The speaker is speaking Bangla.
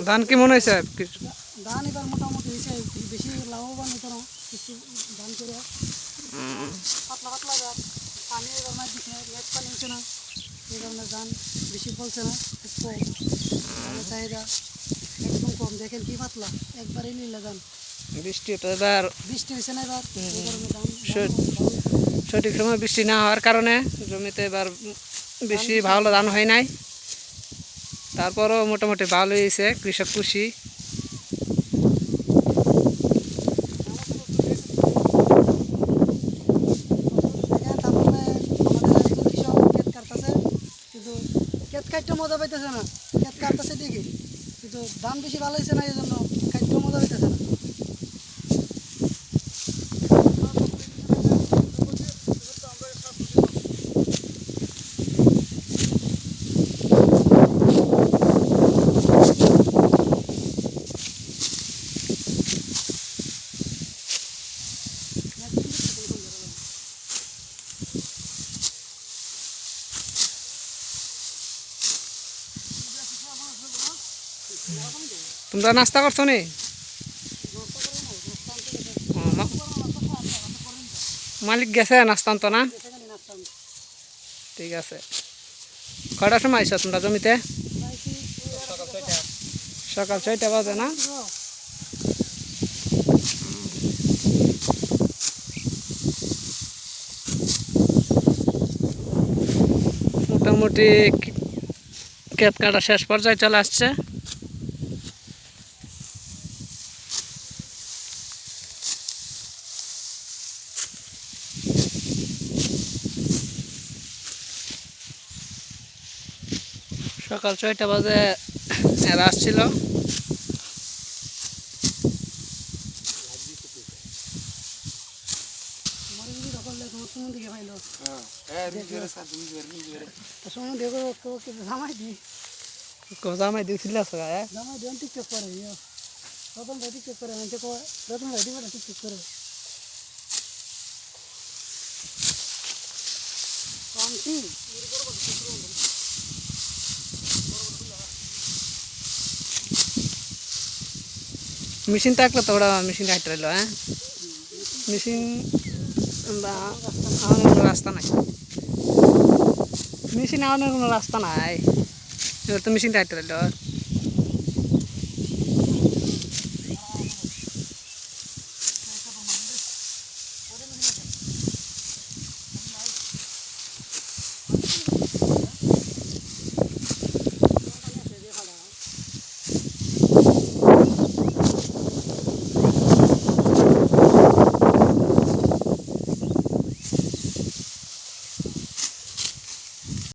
ধান কেমন হয়েছে? ধান এবার মোটামুটি হয়েছে, বেশি লাভবান হতো না কিছু ধান করে পাতলা পাতলা গাছ। পানি এবার মাছ দিচ্ছে না, ম্যাচ পানি হচ্ছে না, এই কারণে ধান বেশি ফলছে না, খুব কম। ধানের চাহিদা একদম কম, দেখেন কি পাতলা, একবারই নিলে ধান। বৃষ্টি তো এবার বৃষ্টি হয়েছে না এবার, এই কারণে ধান সঠিক সময় বৃষ্টি না হওয়ার কারণে জমিতে এবার বেশি ভালো ধান হয় নাই। তারপরও মোটামুটি ভালো হয়েছে, কৃষক খুশি। ক্ষেত কাটতে মজা পাইতেছে না, ক্ষেত কাটতেছে ঠিকই কিন্তু ধান বেশি ভালো হয়েছে না, এই জন্য কাটতেও মজা পাইতেছে না। তোমরা নাস্তা করছো নি? মালিক গেছে নাস্তা আনতো না? ঠিক আছে। কয়টার সময় আইসো তোমরা জমিতে? সকাল 6টা বাজে না? মোটামুটি ক্ষেত কাটা শেষ পর্যায়ে চলে আসছে। সকাল 6টা বাজে এরা আসছিল। জামাই দিয়েছিল জামাই দেন টিকটক করে, রতন ভাই টিকটক করে, রতন ভাই দিবে না টিকটক করে। মেশিন থাকলে তো ওরা মেশিন হাইট রইল। হ্যাঁ, মেশিন আনার কোনো রাস্তা নাই, মেশিন আনার কোনো রাস্তা নাই, এবার তো মেশিন হাইট রইল।